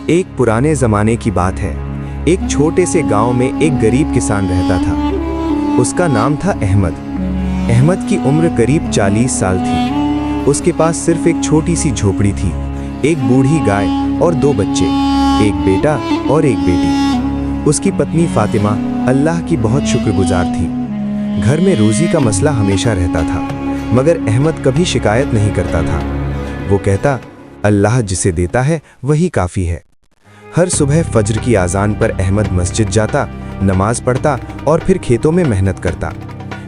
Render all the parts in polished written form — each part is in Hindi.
एक पुराने ज़माने की बात है। एक छोटे से गांव में एक गरीब किसान रहता था। उसका नाम था अहमद। अहमद की उम्र करीब 40 साल थी। उसके पास सिर्फ एक छोटी सी झोपड़ी थी, एक बूढ़ी गाय और 2 बच्चे, एक बेटा और एक बेटी। उसकी पत्नी फातिमा अल्लाह की बहुत शुक्रगुजार थी। घर में रोज़ी का मसला हमेशा रहता था, मगर अहमद कभी शिकायत नहीं करता था। वो कहता, अल्लाह जिसे देता है वही काफ़ी है। हर सुबह फज्र की आज़ान पर अहमद मस्जिद जाता, नमाज पढ़ता और फिर खेतों में मेहनत करता।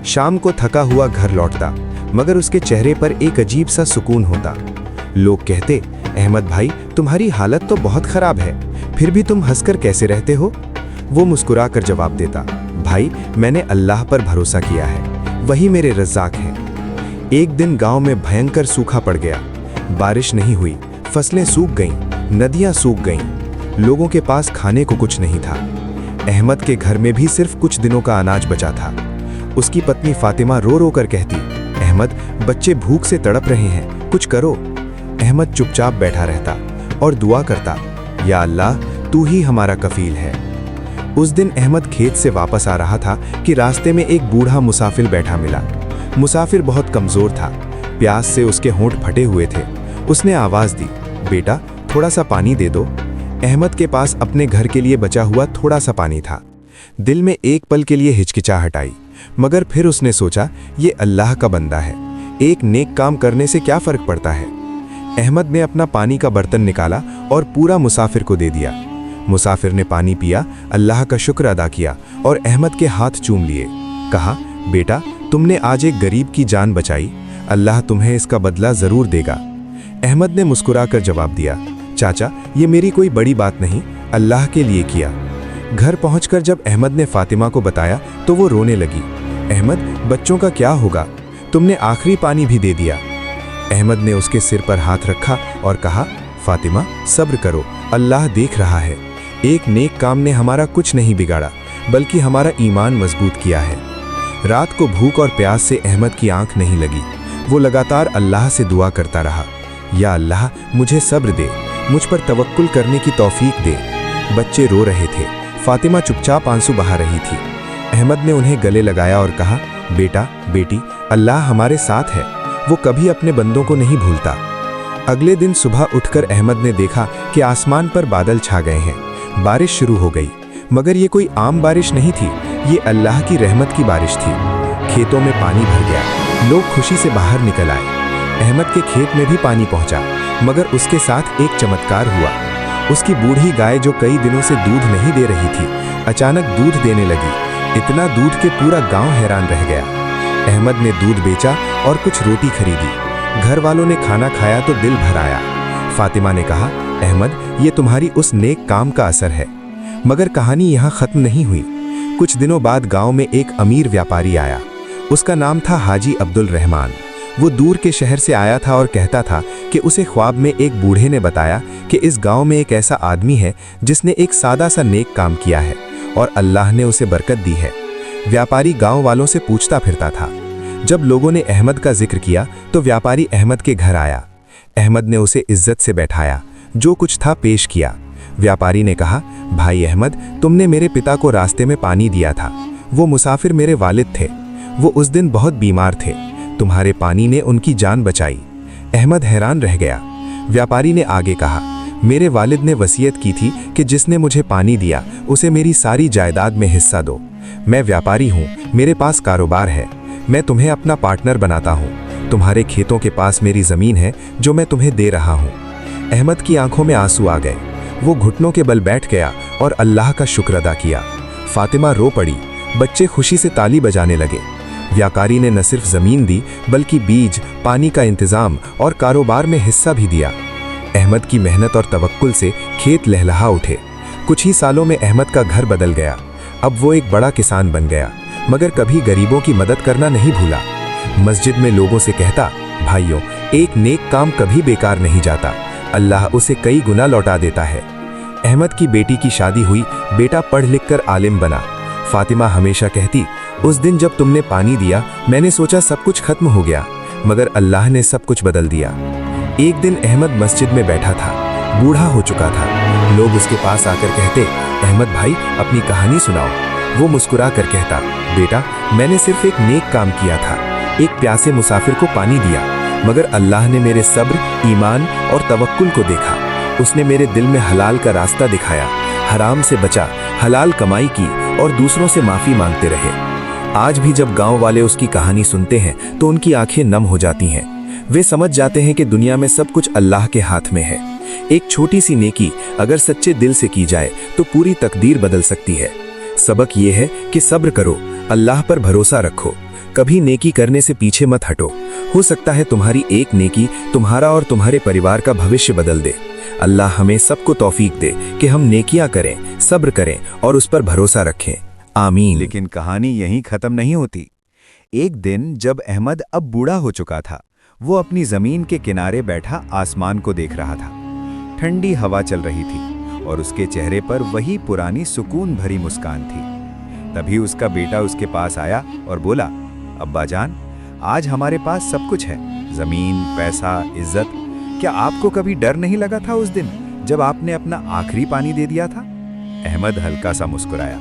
शाम को थका हुआ घर लौटता, मगर उसके चेहरे पर एक अजीब सा सुकून होता। लोग कहते, अहमद भाई तुम्हारी हालत तो बहुत ख़राब है, फिर भी तुम हंसकर कैसे रहते हो? वो मुस्कुरा कर जवाब देता, भाई मैंने अल्लाह पर भरोसा किया है, वही मेरे रज़्ज़ाक हैं। एक दिन गांव में भयंकर सूखा पड़ गया। बारिश नहीं हुई, फसलें सूख गईं, नदियां सूख गईं, लोगों के पास खाने को कुछ नहीं था। अहमद के घर में भी सिर्फ कुछ दिनों का अनाज बचा था। उसकी पत्नी फातिमा रो रो कर कहती, अहमद बच्चे भूख से तड़प रहे हैं, कुछ करो। अहमद चुपचाप बैठा रहता और दुआ करता, या अल्लाह तू ही हमारा कफील है। उस दिन अहमद खेत से वापस आ रहा था कि रास्ते में एक बूढ़ा मुसाफिर बैठा मिला। मुसाफिर बहुत कमज़ोर था, प्यास से उसके होंठ फटे हुए थे। उसने आवाज़ दी, बेटा थोड़ा सा पानी दे दो। अहमद के पास अपने घर के लिए बचा हुआ थोड़ा सा पानी था। दिल में एक पल के लिए हिचकिचाहट आई, मगर फिर उसने सोचा, ये अल्लाह का बंदा है, एक नेक काम करने से क्या फ़र्क पड़ता है। अहमद ने अपना पानी का बर्तन निकाला और पूरा मुसाफिर को दे दिया। मुसाफिर ने पानी पिया, अल्लाह का शुक्र अदा किया और अहमद के हाथ चूम लिए। कहा, बेटा तुमने आज एक गरीब की जान बचाई, अल्लाह तुम्हें इसका बदला ज़रूर देगा। अहमद ने मुस्कुराकर जवाब दिया, चाचा ये मेरी कोई बड़ी बात नहीं, अल्लाह के लिए किया। घर पहुंचकर जब अहमद ने फातिमा को बताया तो वो रोने लगी। अहमद बच्चों का क्या होगा, तुमने आखिरी पानी भी दे दिया। अहमद ने उसके सिर पर हाथ रखा और कहा, फातिमा सब्र करो, अल्लाह देख रहा है। एक नेक काम ने हमारा कुछ नहीं बिगाड़ा, बल्कि हमारा ईमान मजबूत किया है। रात को भूख और प्यास से अहमद की आंख नहीं लगी। वो लगातार अल्लाह से दुआ करता रहा, या अल्लाह मुझे सब्र दे, मुझ पर तवक्कुल करने की तौफीक दे। बच्चे रो रहे थे, फातिमा चुपचाप आंसू बहा रही थी। अहमद ने उन्हें गले लगाया और कहा, बेटा बेटी अल्लाह हमारे साथ है, वो कभी अपने बंदों को नहीं भूलता। अगले दिन सुबह उठकर अहमद ने देखा कि आसमान पर बादल छा गए हैं, बारिश शुरू हो गई। मगर ये कोई आम बारिश नहीं थी, ये अल्लाह की रहमत की बारिश थी। खेतों में पानी भर गया, लोग खुशी से बाहर निकल आए। अहमद के खेत में भी पानी पहुंचा, मगर उसके साथ एक चमत्कार हुआ। उसकी बूढ़ी गाय जो कई दिनों से दूध नहीं दे रही थी, अचानक दूध देने लगी। इतना दूध कि पूरा गांव हैरान रह गया। अहमद ने दूध बेचा और कुछ रोटी खरीदी। घर वालों ने खाना खाया तो दिल भर आया। फातिमा ने कहा, अहमद ये तुम्हारी उस नेक काम का असर है। मगर कहानी यहाँ ख़त्म नहीं हुई। कुछ दिनों बाद गाँव में एक अमीर व्यापारी आया। उसका नाम था हाजी अब्दुल रहमान। वो दूर के शहर से आया था और कहता था कि उसे ख्वाब में एक बूढ़े ने बताया कि इस गांव में एक ऐसा आदमी है जिसने एक सादा सा नेक काम किया है और अल्लाह ने उसे बरकत दी है। व्यापारी गांव वालों से पूछता फिरता था। जब लोगों ने अहमद का जिक्र किया तो व्यापारी अहमद के घर आया। अहमद ने उसे इज्जत से बैठाया, जो कुछ था पेश किया। व्यापारी ने कहा, भाई अहमद तुमने मेरे पिता को रास्ते में पानी दिया था। वो मुसाफिर मेरे वालिद थे, वो उस दिन बहुत बीमार थे, तुम्हारे पानी ने उनकी जान बचाई। अहमद हैरान रह गया। व्यापारी ने आगे कहा, मेरे वालिद ने वसीयत की थी कि जिसने मुझे पानी दिया उसे मेरी सारी जायदाद में हिस्सा दो। मैं व्यापारी हूँ, मेरे पास कारोबार है, मैं तुम्हें अपना पार्टनर बनाता हूँ। तुम्हारे खेतों के पास मेरी ज़मीन है जो मैं तुम्हें दे रहा हूँ। अहमद की आंखों में आंसू आ गए। वो घुटनों के बल बैठ गया और अल्लाह का शुक्र अदा किया। फातिमा रो पड़ी, बच्चे खुशी से ताली बजाने लगे। व्यापारी ने न सिर्फ ज़मीन दी, बल्कि बीज, पानी का इंतज़ाम और कारोबार में हिस्सा भी दिया। अहमद की मेहनत और तवक्कुल से खेत लहलहा उठे। कुछ ही सालों में अहमद का घर बदल गया। अब वो एक बड़ा किसान बन गया, मगर कभी गरीबों की मदद करना नहीं भूला। मस्जिद में लोगों से कहता, भाइयों एक नेक काम कभी बेकार नहीं जाता, अल्लाह उसे कई गुना लौटा देता है। अहमद की बेटी की शादी हुई, बेटा पढ़ लिख कर आलिम बना। फातिमा हमेशा कहती, उस दिन जब तुमने पानी दिया मैंने सोचा सब कुछ खत्म हो गया, मगर अल्लाह ने सब कुछ बदल दिया। एक दिन अहमद मस्जिद में बैठा था, बूढ़ा हो चुका था, लोग उसके पास आकर कहते, अहमद भाई अपनी कहानी सुनाओ। वो मुस्कुरा कर कहता, बेटा मैंने सिर्फ एक नेक काम किया था, एक प्यासे मुसाफिर को पानी दिया, मगर अल्लाह ने मेरे सब्र, ईमान और तवक्कुल को देखा। उसने मेरे दिल में हलाल का रास्ता दिखाया, हराम से बचा, हलाल कमाई की और दूसरों से माफी मांगते रहे। आज भी जब गांव वाले उसकी कहानी सुनते हैं तो उनकी आंखें नम हो जाती हैं। वे समझ जाते हैं कि दुनिया में सब कुछ अल्लाह के हाथ में है। एक छोटी सी नेकी अगर सच्चे दिल से की जाए तो पूरी तकदीर बदल सकती है। सबक ये है कि सब्र करो, अल्लाह पर भरोसा रखो, कभी नेकी करने से पीछे मत हटो। हो सकता है तुम्हारी एक नेकी तुम्हारा और तुम्हारे परिवार का भविष्य बदल दे। अल्लाह हमें सबको तौफीक दे कि हम नेकियां करें, सब्र करें और उस पर भरोसा रखें। आमीन। लेकिन कहानी यहीं खत्म नहीं होती। एक दिन जब अहमद अब बूढ़ा हो चुका था, वो अपनी जमीन के किनारे बैठा आसमान को देख रहा था। ठंडी हवा चल रही थी और उसके चेहरे पर वही पुरानी सुकून भरी मुस्कान थी। तभी उसका बेटा उसके पास आया और बोला, अब्बा जान, आज हमारे पास सब कुछ है, जमीन, पैसा, इज्जत। क्या आपको कभी डर नहीं लगा था उस दिन जब आपने अपना आखिरी पानी दे दिया था? अहमद हल्का सा मुस्कुराया।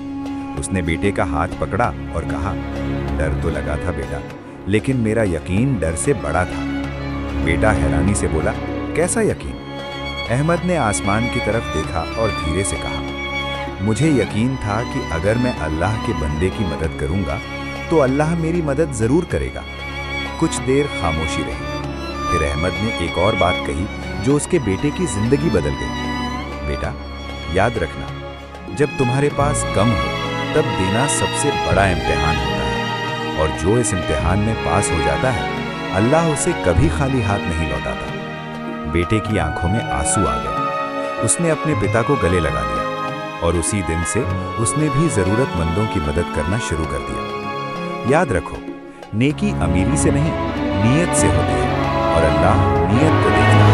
उसने बेटे का हाथ पकड़ा और कहा, डर तो लगा था बेटा, लेकिन मेरा यकीन डर से बड़ा था। बेटा हैरानी से बोला, कैसा यकीन? अहमद ने आसमान की तरफ देखा और धीरे से कहा, मुझे यकीन था कि अगर मैं अल्लाह के बंदे की मदद करूंगा तो अल्लाह मेरी मदद जरूर करेगा। कुछ देर खामोशी रही। फिर अहमद ने एक और बात कही जो उसके बेटे की जिंदगी बदल गई। बेटा याद रखना, जब तुम्हारे पास कम हो तब देना सबसे बड़ा इम्तिहान होता है, और जो इस इम्तिहान में पास हो जाता है अल्लाह उसे कभी खाली हाथ नहीं लौटाता। बेटे की आंखों में आंसू आ गए। उसने अपने पिता को गले लगा लिया और उसी दिन से उसने भी जरूरतमंदों की मदद करना शुरू कर दिया। याद रखो, नेकी अमीरी से नहीं, नीयत से होती है और अल्लाह नीयत को देखता है।